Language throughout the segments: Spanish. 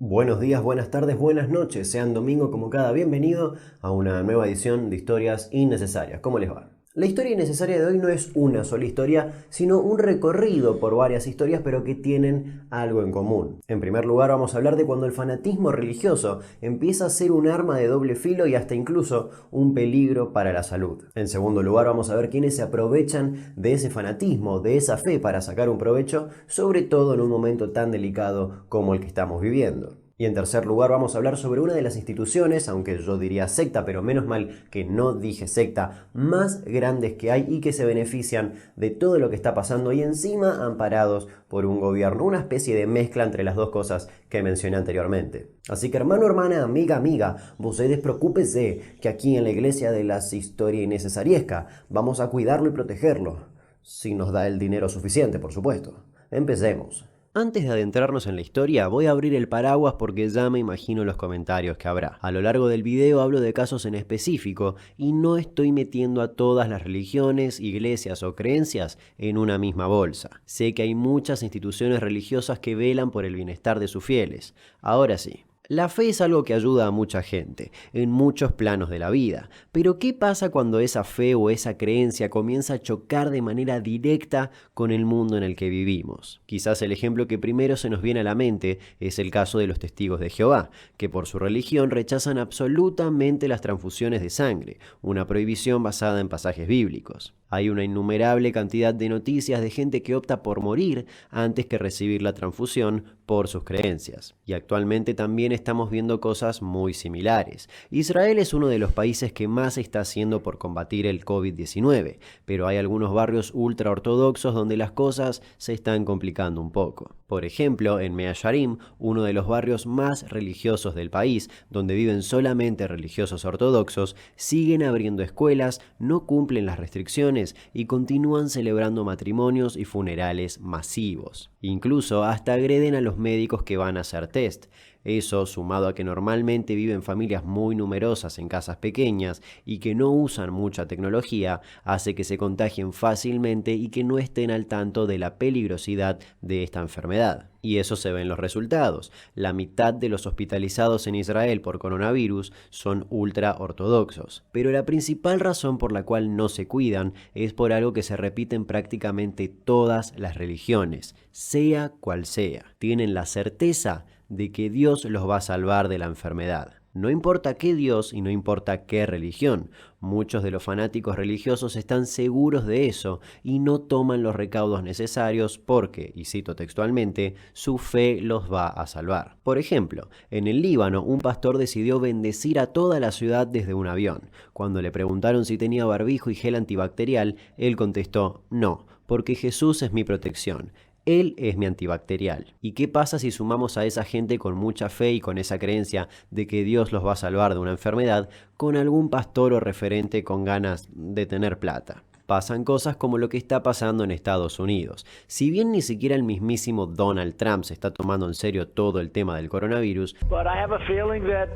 Buenos días, buenas tardes, buenas noches. Sean domingo como cada bienvenido a una nueva edición de Historias Innecesarias. ¿Cómo les va? La historia innecesaria de hoy no es una sola historia, sino un recorrido por varias historias, pero que tienen algo en común. En primer lugar, vamos a hablar de cuando el fanatismo religioso empieza a ser un arma de doble filo y hasta incluso un peligro para la salud. En segundo lugar, vamos a ver quiénes se aprovechan de ese fanatismo, de esa fe para sacar un provecho, sobre todo en un momento tan delicado como el que estamos viviendo. Y en tercer lugar vamos a hablar sobre una de las instituciones, aunque yo diría secta, pero menos mal que no dije secta, más grandes que hay y que se benefician de todo lo que está pasando y encima amparados por un gobierno, una especie de mezcla entre las dos cosas que mencioné anteriormente. Así que hermano, hermana, amiga, amiga, ustedes preocúpense que aquí en la iglesia de las historias innecesariesca vamos a cuidarlo y protegerlo, si nos da el dinero suficiente, por supuesto. Empecemos. Antes de adentrarnos en la historia, voy a abrir el paraguas porque ya me imagino los comentarios que habrá. A lo largo del video hablo de casos en específico y no estoy metiendo a todas las religiones, iglesias o creencias en una misma bolsa. Sé que hay muchas instituciones religiosas que velan por el bienestar de sus fieles. Ahora sí. La fe es algo que ayuda a mucha gente, en muchos planos de la vida. Pero ¿qué pasa cuando esa fe o esa creencia comienza a chocar de manera directa con el mundo en el que vivimos? Quizás el ejemplo que primero se nos viene a la mente es el caso de los testigos de Jehová, que por su religión rechazan absolutamente las transfusiones de sangre, una prohibición basada en pasajes bíblicos. Hay una innumerable cantidad de noticias de gente que opta por morir antes que recibir la transfusión por sus creencias. Y actualmente también estamos viendo cosas muy similares. Israel es uno de los países que más está haciendo por combatir el COVID-19, pero hay algunos barrios ultraortodoxos donde las cosas se están complicando un poco. Por ejemplo, en Mea Shearim, uno de los barrios más religiosos del país, donde viven solamente religiosos ortodoxos, siguen abriendo escuelas, no cumplen las restricciones y continúan celebrando matrimonios y funerales masivos. Incluso hasta agreden a los médicos que van a hacer test. Eso, sumado a que normalmente viven familias muy numerosas en casas pequeñas y que no usan mucha tecnología, hace que se contagien fácilmente y que no estén al tanto de la peligrosidad de esta enfermedad. Y eso se ve en los resultados. La mitad de los hospitalizados en Israel por coronavirus son ultra ortodoxos. Pero la principal razón por la cual no se cuidan es por algo que se repite en prácticamente todas las religiones, sea cual sea. Tienen la certeza de que Dios los va a salvar de la enfermedad. No importa qué Dios y no importa qué religión. Muchos de los fanáticos religiosos están seguros de eso y no toman los recaudos necesarios porque, y cito textualmente, su fe los va a salvar. Por ejemplo, en el Líbano, un pastor decidió bendecir a toda la ciudad desde un avión. Cuando le preguntaron si tenía barbijo y gel antibacterial, él contestó, no, porque Jesús es mi protección. Él es mi antibacterial. ¿Y qué pasa si sumamos a esa gente con mucha fe y con esa creencia de que Dios los va a salvar de una enfermedad con algún pastor o referente con ganas de tener plata? Pasan cosas como lo que está pasando en Estados Unidos. Si bien ni siquiera el mismísimo Donald Trump se está tomando en serio todo el tema del coronavirus, But I have a feeling that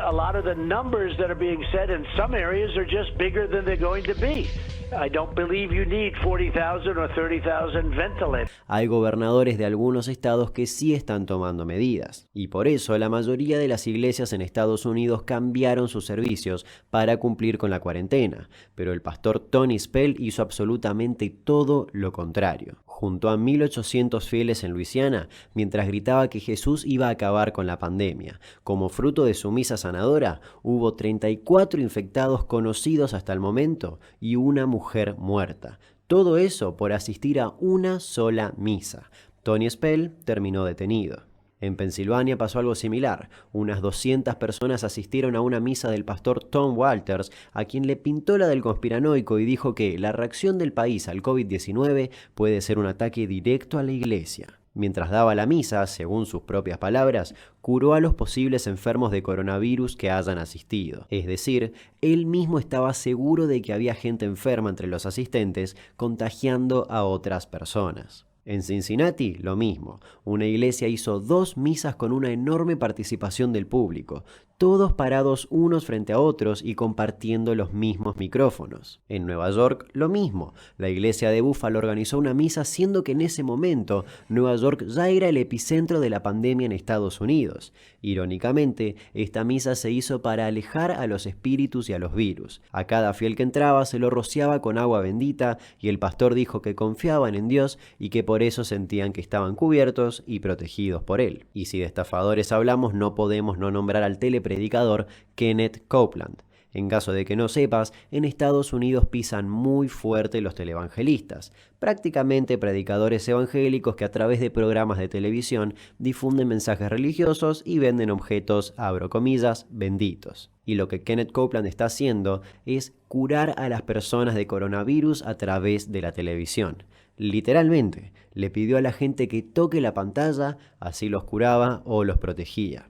a lot of the numbers that are being said in some areas are just bigger than they're going to be. I don't believe you need 40,000 or 30,000 ventilators. hay gobernadores de algunos estados que sí están tomando medidas. Y por eso la mayoría de las iglesias en Estados Unidos cambiaron sus servicios para cumplir con la cuarentena. Pero el pastor Tony Spell hizo absolutamente todo lo contrario. Junto a 1.800 fieles en Luisiana, mientras gritaba que Jesús iba a acabar con la pandemia. Como fruto de su misa sanadora, hubo 34 infectados conocidos hasta el momento y una mujer muerta. Todo eso por asistir a una sola misa. Tony Spell terminó detenido. En Pensilvania pasó algo similar. Unas 200 personas asistieron a una misa del pastor Tom Walters, a quien le pintó la del conspiranoico y dijo que la reacción del país al COVID-19 puede ser un ataque directo a la iglesia. Mientras daba la misa, según sus propias palabras, curó a los posibles enfermos de coronavirus que hayan asistido. Es decir, él mismo estaba seguro de que había gente enferma entre los asistentes, contagiando a otras personas. En Cincinnati, lo mismo. Una iglesia hizo 2 misas con una enorme participación del público, todos parados unos frente a otros y compartiendo los mismos micrófonos. En Nueva York, lo mismo. La iglesia de Buffalo organizó una misa, siendo que en ese momento Nueva York ya era el epicentro de la pandemia en Estados Unidos. Irónicamente, esta misa se hizo para alejar a los espíritus y a los virus. A cada fiel que entraba se lo rociaba con agua bendita y el pastor dijo que confiaban en Dios y que por eso sentían que estaban cubiertos y protegidos por él. Y si de estafadores hablamos, no podemos no nombrar al telepredicador Kenneth Copeland. En caso de que no sepas, en Estados Unidos pisan muy fuerte los televangelistas, prácticamente predicadores evangélicos que a través de programas de televisión difunden mensajes religiosos y venden objetos, abro comillas, benditos. Y lo que Kenneth Copeland está haciendo es curar a las personas de coronavirus a través de la televisión. Literalmente, le pidió a la gente que toque la pantalla, así los curaba o los protegía.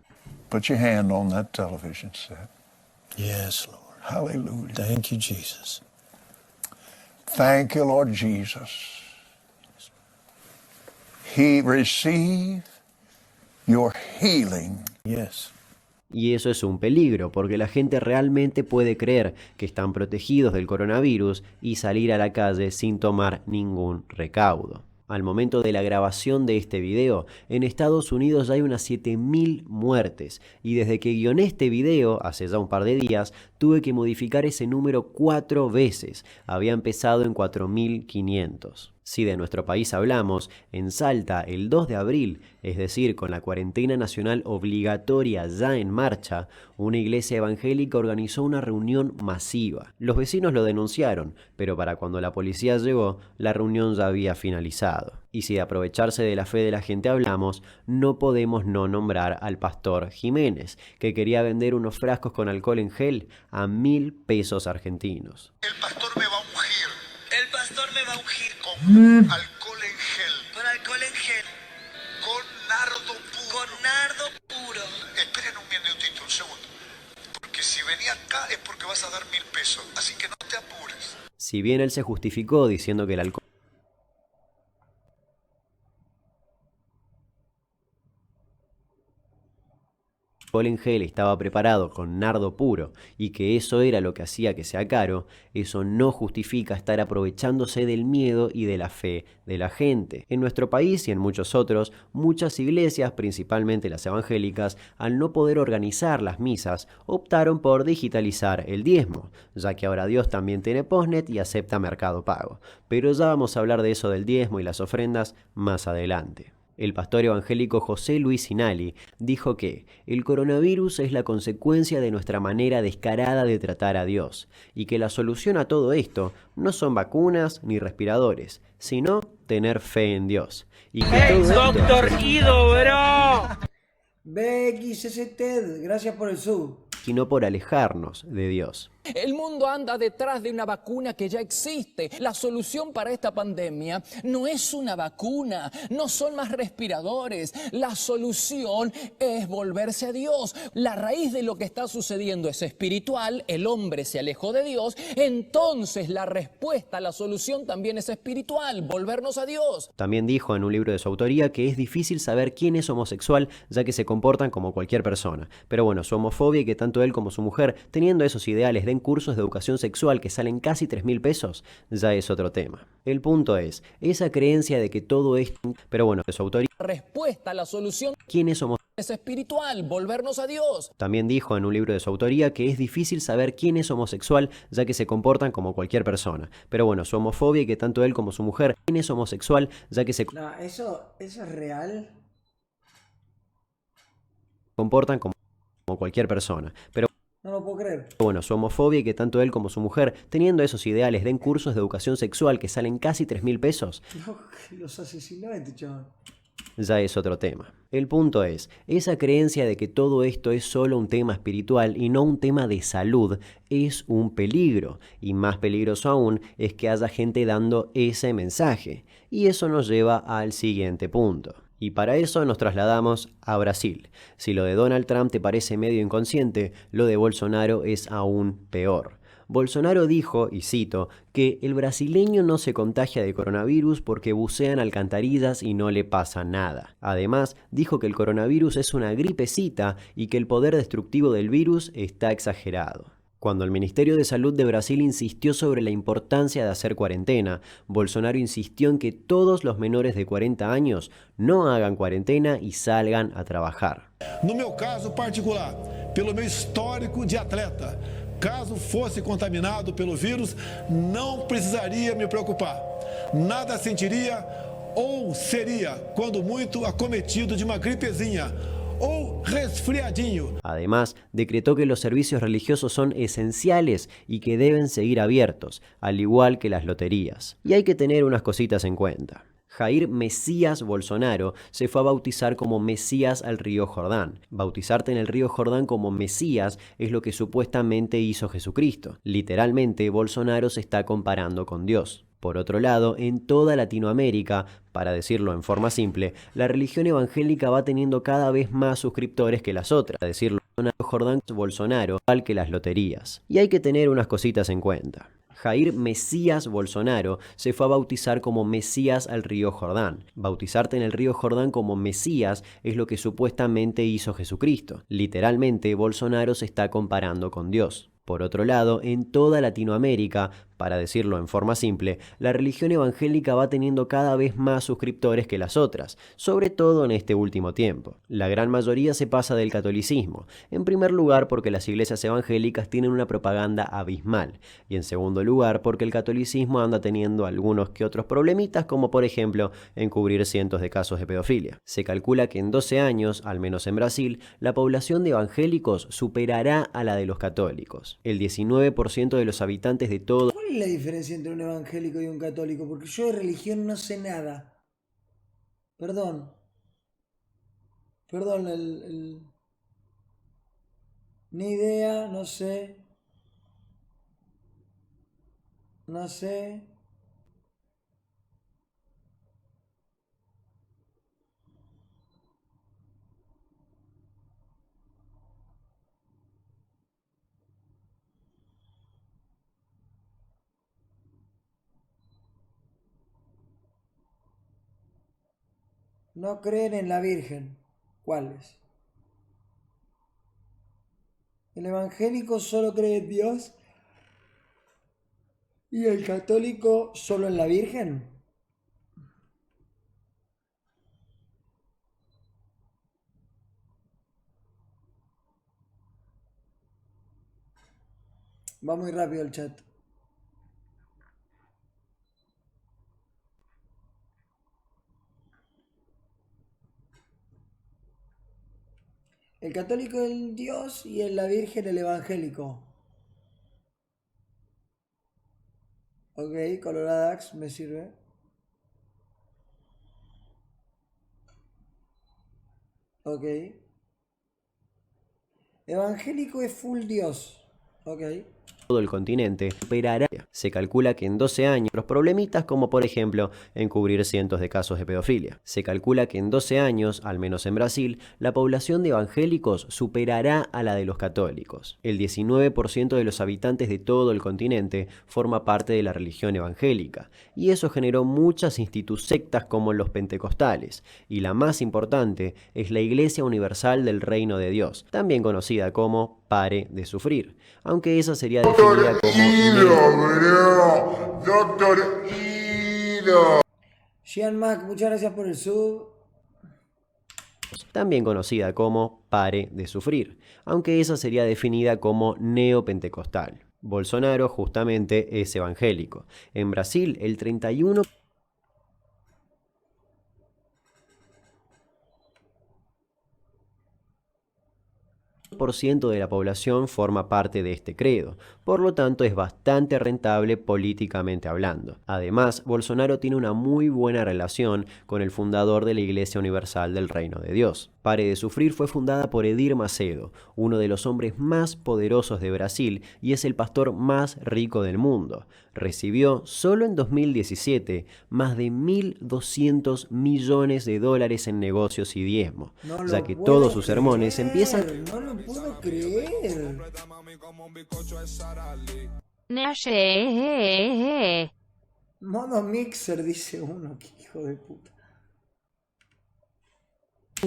Put your hand on that television set. Yes, Lord. Hallelujah. Thank you, Jesus. Thank you, Lord Jesus. He received your healing. Yes. Y eso es un peligro, porque la gente realmente puede creer que están protegidos del coronavirus y salir a la calle sin tomar ningún recaudo. Al momento de la grabación de este video, en Estados Unidos ya hay unas 7.000 muertes, y desde que guioné este video, hace ya un par de días, tuve que modificar ese número 4 veces. Había empezado en 4.500. Si de nuestro país hablamos, en Salta, el 2 de abril, es decir, con la cuarentena nacional obligatoria ya en marcha, una iglesia evangélica organizó una reunión masiva. Los vecinos lo denunciaron, pero para cuando la policía llegó, la reunión ya había finalizado. Y si de aprovecharse de la fe de la gente hablamos, no podemos no nombrar al pastor Jiménez, que quería vender unos frascos con alcohol en gel a 1.000 pesos argentinos. El pastor me va a ungir. El pastor me va a ungir Con alcohol en gel. con alcohol en gel, Con nardo puro. con nardo puro. Esperen un minutito, un segundo. Porque si venía acá es porque vas a dar 1.000 pesos. Así que no te apures. Si bien él se justificó diciendo que el alcohol en gel estaba preparado con nardo puro y que eso era lo que hacía que sea caro, eso no justifica estar aprovechándose del miedo y de la fe de la gente. En nuestro país y en muchos otros, muchas iglesias, principalmente las evangélicas, al no poder organizar las misas, optaron por digitalizar el diezmo, ya que ahora Dios también tiene Postnet y acepta Mercado Pago. Pero ya vamos a hablar de eso del diezmo y las ofrendas más adelante. El pastor evangélico José Luis Sinali dijo que el coronavirus es la consecuencia de nuestra manera descarada de tratar a Dios y que la solución a todo esto no son vacunas ni respiradores, sino tener fe en Dios. Y que todo esto... Doctor Ido, bro. BXST, gracias por el sub. sino por alejarnos de Dios. El mundo anda detrás de una vacuna que ya existe. La solución para esta pandemia no es una vacuna, no son más respiradores. La solución es volverse a Dios. La raíz de lo que está sucediendo es espiritual, el hombre se alejó de Dios, entonces la respuesta, la solución también es espiritual, volvernos a Dios. También dijo en un libro de su autoría que es difícil saber quién es homosexual ya que se comportan como cualquier persona. Pero bueno, su homofobia y que tanto él como su mujer, teniendo esos ideales, den cursos de educación sexual que salen casi 3.000 pesos, ya es otro tema. El punto es, esa creencia de que todo esto... Pero bueno, de su autoría... La respuesta, la solución... ¿Quién es homosexual? Es espiritual, volvernos a Dios. También dijo en un libro de su autoría que es difícil saber quién es homosexual ya que se comportan como cualquier persona. Pero bueno, su homofobia y que tanto él como su mujer, quién es homosexual ya que se No, eso es real. comportan como cualquier persona. Pero No lo puedo creer. bueno, su homofobia y que tanto él como su mujer, teniendo esos ideales, den cursos de educación sexual que salen casi 3.000 pesos, No, los asesinó este chaval. ya es otro tema. El punto es, esa creencia de que todo esto es solo un tema espiritual y no un tema de salud es un peligro, y más peligroso aún es que haya gente dando ese mensaje, y eso nos lleva al siguiente punto. Y para eso nos trasladamos a Brasil. Si lo de Donald Trump te parece medio inconsciente, lo de Bolsonaro es aún peor. Bolsonaro dijo, y cito, que el brasileño no se contagia de coronavirus porque bucea en alcantarillas y no le pasa nada. Además, dijo que el coronavirus es una gripecita y que el poder destructivo del virus está exagerado. Cuando el Ministerio de Salud de Brasil insistió sobre la importancia de hacer cuarentena, Bolsonaro insistió en que todos los menores de 40 años no hagan cuarentena y salgan a trabajar. No meu caso particular, pelo meu histórico de atleta, caso fosse contaminado pelo vírus, não precisaria me preocupar. Nada sentiria ou seria, quando muito, acometido de uma gripezinha o resfriadinho. Además, decretó que los servicios religiosos son esenciales y que deben seguir abiertos, al igual que las loterías. Y hay que tener unas cositas en cuenta. Jair Mesías Bolsonaro se fue a bautizar como Mesías al río Jordán. Bautizarte en el río Jordán como Mesías es lo que supuestamente hizo Jesucristo. Literalmente, Bolsonaro se está comparando con Dios. Por otro lado, en toda Latinoamérica, para decirlo en forma simple, la religión evangélica va teniendo cada vez más suscriptores que las otras. Para decirlo, Jordán Bolsonaro, igual que las loterías. Y hay que tener unas cositas en cuenta. Jair Mesías Bolsonaro se fue a bautizar como Mesías al río Jordán. Bautizarte en el río Jordán como Mesías es lo que supuestamente hizo Jesucristo. Literalmente, Bolsonaro se está comparando con Dios. Por otro lado, en toda Latinoamérica, para decirlo en forma simple, la religión evangélica va teniendo cada vez más suscriptores que las otras, sobre todo en este último tiempo. La gran mayoría se pasa del catolicismo, en primer lugar porque las iglesias evangélicas tienen una propaganda abismal, y en segundo lugar porque el catolicismo anda teniendo algunos que otros problemitas, como por ejemplo encubrir cientos de casos de pedofilia. Se calcula que en 12 años, al menos en Brasil, la población de evangélicos superará a la de los católicos. El 19% de los habitantes de todo... ¿Cuál es la diferencia entre un evangélico y un católico? Porque yo de religión no sé nada. Perdón. Perdón, ni idea, no sé. No sé. No creen en la Virgen. ¿Cuáles? El evangélico solo cree en Dios y el católico solo en la Virgen. Va muy rápido el chat. El católico el Dios y en la Virgen el evangélico. Ok, Coloradax me sirve. Ok. Evangélico es full Dios. Ok. Todo el continente superará. Se calcula que en 12 años los problemitas como por ejemplo encubrir cientos de casos de pedofilia. Se calcula que en 12 años, al menos en Brasil, la población de evangélicos superará a la de los católicos. El 19% de los habitantes de todo el continente forma parte de la religión evangélica, y eso generó muchas sectas como los pentecostales, y la más importante es la Iglesia Universal del Reino de Dios, también conocida como Pare de Sufrir, aunque esa sería definida como... Doctor Ido. Jean Mac, muchas gracias por el sub. También conocida como Pare de Sufrir, aunque esa sería definida como neopentecostal. Bolsonaro justamente es evangélico. En Brasil, el 31% de la población forma parte de este credo, por lo tanto es bastante rentable políticamente hablando. Además, Bolsonaro tiene una muy buena relación con el fundador de la Iglesia Universal del Reino de Dios. Pare de Sufrir fue fundada por Edir Macedo, uno de los hombres más poderosos de Brasil y es el pastor más rico del mundo. Recibió solo en 2017 más de 1.200 millones de dólares en negocios y diezmos, ya que todos sus sermones empiezan... No lo puedo creer. Modo mixer, dice uno, qué hijo de puta.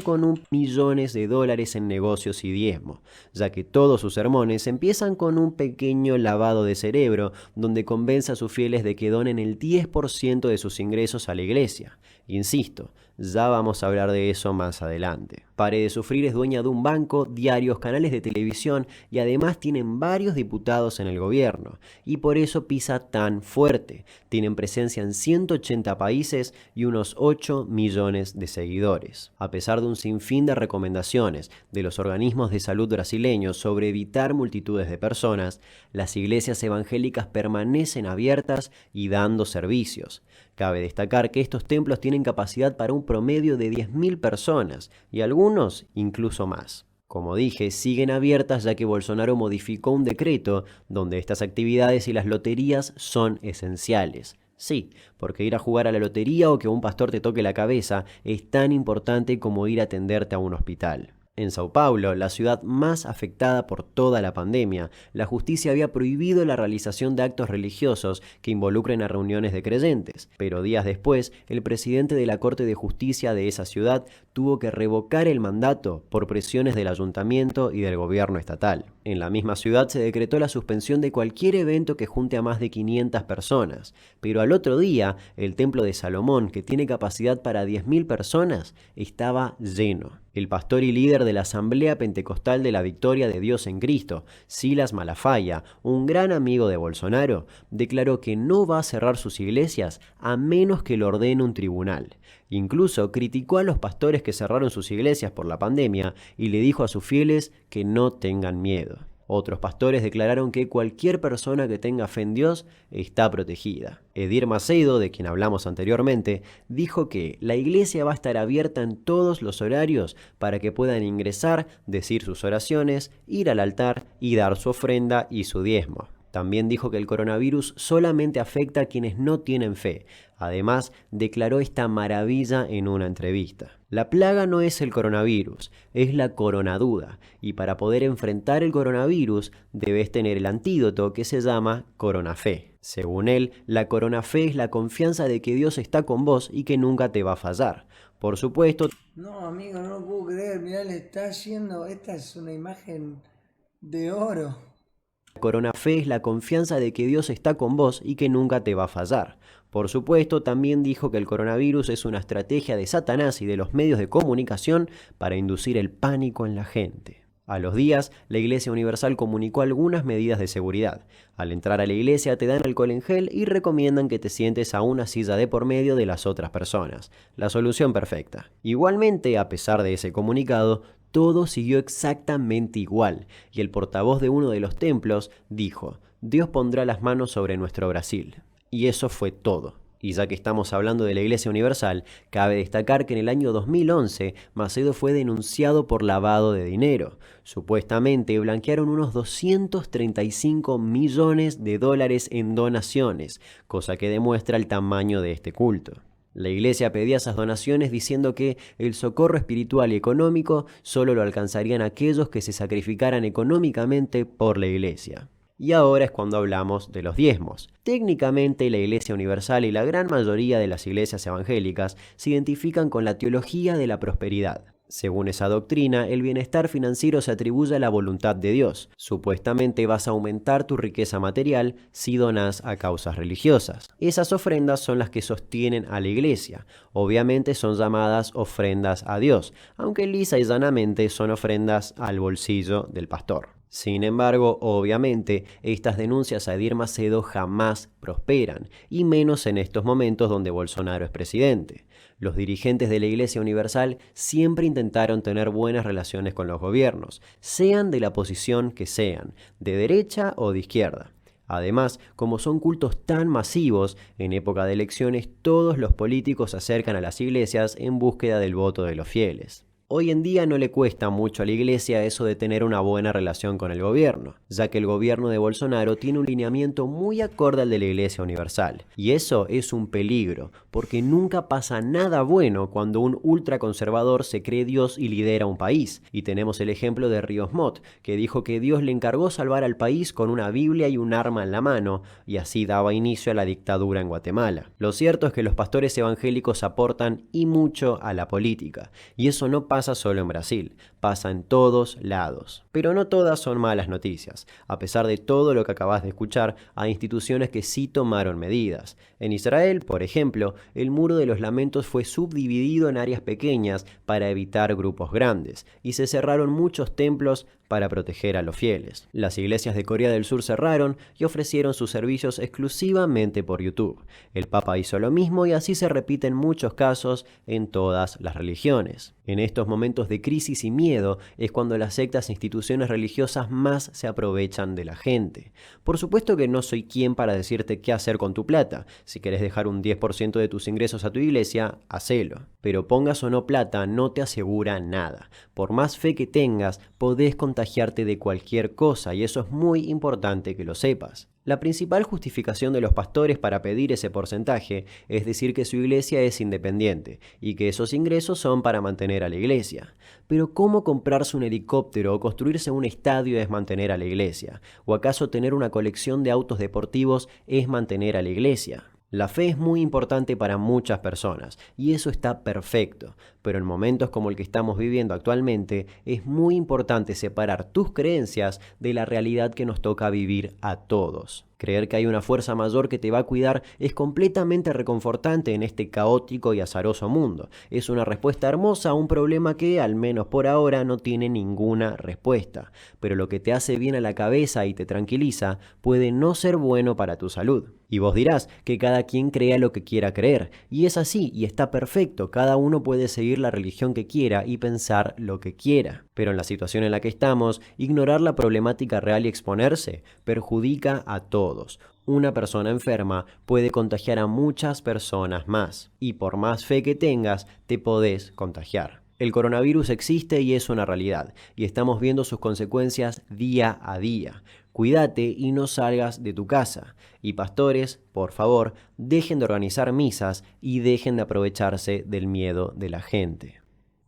Con millones de dólares en negocios y diezmo, ya que todos sus sermones empiezan con un pequeño lavado de cerebro donde convence a sus fieles de que donen el 10% de sus ingresos a la iglesia. Insisto, ya vamos a hablar de eso más adelante. Pare de Sufrir es dueña de un banco, diarios, canales de televisión y además tienen varios diputados en el gobierno. Y por eso pisa tan fuerte. Tienen presencia en 180 países y unos 8 millones de seguidores. A pesar de un sinfín de recomendaciones de los organismos de salud brasileños sobre evitar multitudes de personas, las iglesias evangélicas permanecen abiertas y dando servicios. Cabe destacar que estos templos tienen capacidad para un promedio de 10.000 personas y algunos incluso más. Como dije, siguen abiertas ya que Bolsonaro modificó un decreto donde estas actividades y las loterías son esenciales. Sí, porque ir a jugar a la lotería o que un pastor te toque la cabeza es tan importante como ir a atenderte a un hospital. En Sao Paulo, la ciudad más afectada por toda la pandemia, la justicia había prohibido la realización de actos religiosos que involucren a reuniones de creyentes, pero días después, el presidente de la Corte de Justicia de esa ciudad tuvo que revocar el mandato por presiones del ayuntamiento y del gobierno estatal. En la misma ciudad se decretó la suspensión de cualquier evento que junte a más de 500 personas, pero al otro día, el Templo de Salomón, que tiene capacidad para 10.000 personas, estaba lleno. El pastor y líder de la Asamblea Pentecostal de la Victoria de Dios en Cristo, Silas Malafaia, un gran amigo de Bolsonaro, declaró que no va a cerrar sus iglesias a menos que lo ordene un tribunal. Incluso criticó a los pastores que cerraron sus iglesias por la pandemia y le dijo a sus fieles que no tengan miedo. Otros pastores declararon que cualquier persona que tenga fe en Dios está protegida. Edir Macedo, de quien hablamos anteriormente, dijo que la iglesia va a estar abierta en todos los horarios para que puedan ingresar, decir sus oraciones, ir al altar y dar su ofrenda y su diezmo. También dijo que el coronavirus solamente afecta a quienes no tienen fe. Además, declaró esta maravilla en una entrevista. La plaga no es el coronavirus, es la coronaduda. Y para poder enfrentar el coronavirus, debes tener el antídoto que se llama coronafe. Según él, la coronafe es la confianza de que Dios está con vos y que nunca te va a fallar. Por supuesto... No, amigo, no lo puedo creer. Mirá, le está haciendo... Esta es una imagen de oro. La coronafe es la confianza de que Dios está con vos y que nunca te va a fallar. Por supuesto, también dijo que el coronavirus es una estrategia de Satanás y de los medios de comunicación para inducir el pánico en la gente. A los días, la Iglesia Universal comunicó algunas medidas de seguridad. Al entrar a la iglesia te dan alcohol en gel y recomiendan que te sientes a una silla de por medio de las otras personas. La solución perfecta. Igualmente, a pesar de ese comunicado, todo siguió exactamente igual, y el portavoz de uno de los templos dijo: Dios pondrá las manos sobre nuestro Brasil. Y eso fue todo. Y ya que estamos hablando de la Iglesia Universal, cabe destacar que en el año 2011 Macedo fue denunciado por lavado de dinero. Supuestamente blanquearon unos 235 millones de dólares en donaciones, cosa que demuestra el tamaño de este culto. La iglesia pedía esas donaciones diciendo que el socorro espiritual y económico solo lo alcanzarían aquellos que se sacrificaran económicamente por la iglesia. Y ahora es cuando hablamos de los diezmos. Técnicamente la Iglesia Universal y la gran mayoría de las iglesias evangélicas se identifican con la teología de la prosperidad. Según esa doctrina, el bienestar financiero se atribuye a la voluntad de Dios. Supuestamente vas a aumentar tu riqueza material si donás a causas religiosas. Esas ofrendas son las que sostienen a la iglesia. Obviamente son llamadas ofrendas a Dios, aunque lisa y llanamente son ofrendas al bolsillo del pastor. Sin embargo, obviamente, estas denuncias a Edir Macedo jamás prosperan, y menos en estos momentos donde Bolsonaro es presidente. Los dirigentes de la Iglesia Universal siempre intentaron tener buenas relaciones con los gobiernos, sean de la posición que sean, de derecha o de izquierda. Además, como son cultos tan masivos, en época de elecciones todos los políticos se acercan a las iglesias en búsqueda del voto de los fieles. Hoy en día no le cuesta mucho a la iglesia eso de tener una buena relación con el gobierno, ya que el gobierno de Bolsonaro tiene un lineamiento muy acorde al de la Iglesia Universal. Y eso es un peligro, porque nunca pasa nada bueno cuando un ultraconservador se cree Dios y lidera un país. Y tenemos el ejemplo de Ríos Montt, que dijo que Dios le encargó salvar al país con una Biblia y un arma en la mano, y así daba inicio a la dictadura en Guatemala. Lo cierto es que los pastores evangélicos aportan y mucho a la política, y eso no pasa solo en Brasil, pasa en todos lados. Pero no todas son malas noticias. A pesar de todo lo que acabas de escuchar, hay instituciones que sí tomaron medidas. En Israel, por ejemplo, el Muro de los Lamentos fue subdividido en áreas pequeñas para evitar grupos grandes, y se cerraron muchos templos para proteger a los fieles. Las iglesias de Corea del Sur cerraron y ofrecieron sus servicios exclusivamente por YouTube. El Papa hizo lo mismo y así se repite en muchos casos en todas las religiones. En estos momentos de crisis y miedo es cuando las sectas e instituciones religiosas más se aprovechan de la gente. Por supuesto que no soy quien para decirte qué hacer con tu plata. Si querés dejar un 10% de tus ingresos a tu iglesia, hacelo. Pero pongas o no plata no te asegura nada. Por más fe que tengas, podés contagiarte de cualquier cosa y eso es muy importante que lo sepas. La principal justificación de los pastores para pedir ese porcentaje es decir que su iglesia es independiente y que esos ingresos son para mantener a la iglesia. Pero ¿cómo comprarse un helicóptero o construirse un estadio es mantener a la iglesia? ¿O acaso tener una colección de autos deportivos es mantener a la iglesia? La fe es muy importante para muchas personas y eso está perfecto, pero en momentos como el que estamos viviendo actualmente es muy importante separar tus creencias de la realidad que nos toca vivir a todos. Creer que hay una fuerza mayor que te va a cuidar es completamente reconfortante en este caótico y azaroso mundo. Es una respuesta hermosa a un problema que, al menos por ahora, no tiene ninguna respuesta. Pero lo que te hace bien a la cabeza y te tranquiliza puede no ser bueno para tu salud. Y vos dirás que cada quien crea lo que quiera creer. Y es así, y está perfecto. Cada uno puede seguir la religión que quiera y pensar lo que quiera. Pero en la situación en la que estamos, ignorar la problemática real y exponerse perjudica a todos. Una persona enferma puede contagiar a muchas personas más. Y por más fe que tengas, te podés contagiar. El coronavirus existe y es una realidad. Y estamos viendo sus consecuencias día a día. Cuídate y no salgas de tu casa. Y pastores, por favor, dejen de organizar misas y dejen de aprovecharse del miedo de la gente.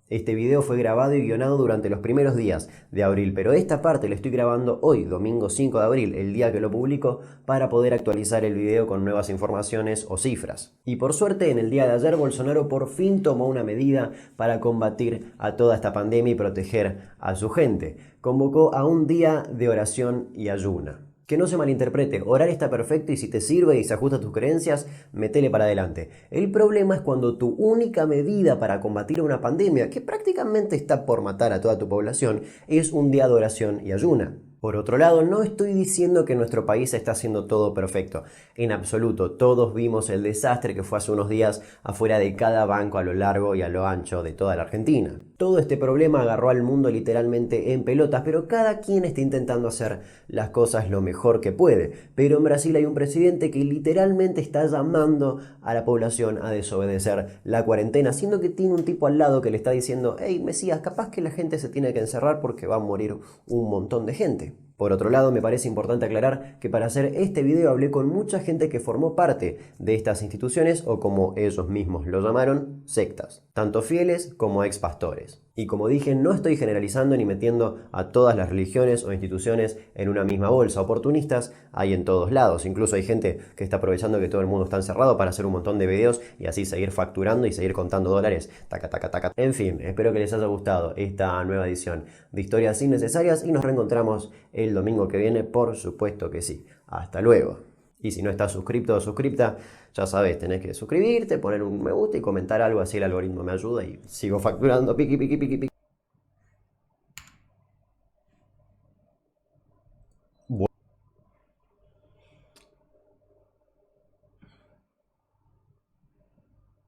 Este video fue grabado y guionado durante los primeros días de abril, pero esta parte la estoy grabando hoy, domingo 5 de abril, el día que lo publico, para poder actualizar el video con nuevas informaciones o cifras. Y por suerte, en el día de ayer, Bolsonaro por fin tomó una medida para combatir a toda esta pandemia y proteger a su gente. Convocó a un día de oración y ayuna. Que no se malinterprete, orar está perfecto y si te sirve y se ajusta a tus creencias, metele para adelante. El problema es cuando tu única medida para combatir una pandemia, que prácticamente está por matar a toda tu población, es un día de oración y ayuna. Por otro lado, no estoy diciendo que nuestro país está haciendo todo perfecto. En absoluto, todos vimos el desastre que fue hace unos días afuera de cada banco a lo largo y a lo ancho de toda la Argentina. Todo este problema agarró al mundo literalmente en pelotas, pero cada quien está intentando hacer las cosas lo mejor que puede. Pero en Brasil hay un presidente que literalmente está llamando a la población a desobedecer la cuarentena, siendo que tiene un tipo al lado que le está diciendo: hey, Mesías, capaz que la gente se tiene que encerrar porque va a morir un montón de gente. Por otro lado, me parece importante aclarar que para hacer este video hablé con mucha gente que formó parte de estas instituciones o, como ellos mismos lo llamaron, sectas, tanto fieles como ex pastores. Y como dije, no estoy generalizando ni metiendo a todas las religiones o instituciones en una misma bolsa. Oportunistas hay en todos lados. Incluso hay gente que está aprovechando que todo el mundo está encerrado para hacer un montón de videos y así seguir facturando y seguir contando dólares. Taca, taca, taca. En fin, espero que les haya gustado esta nueva edición de Historias Innecesarias y nos reencontramos el domingo que viene, por supuesto que sí. Hasta luego. Y si no estás suscripto o suscripta, ya sabes, tenés que suscribirte, poner un me gusta y comentar algo, así el algoritmo me ayuda y sigo facturando, piqui, piqui, piqui, piqui.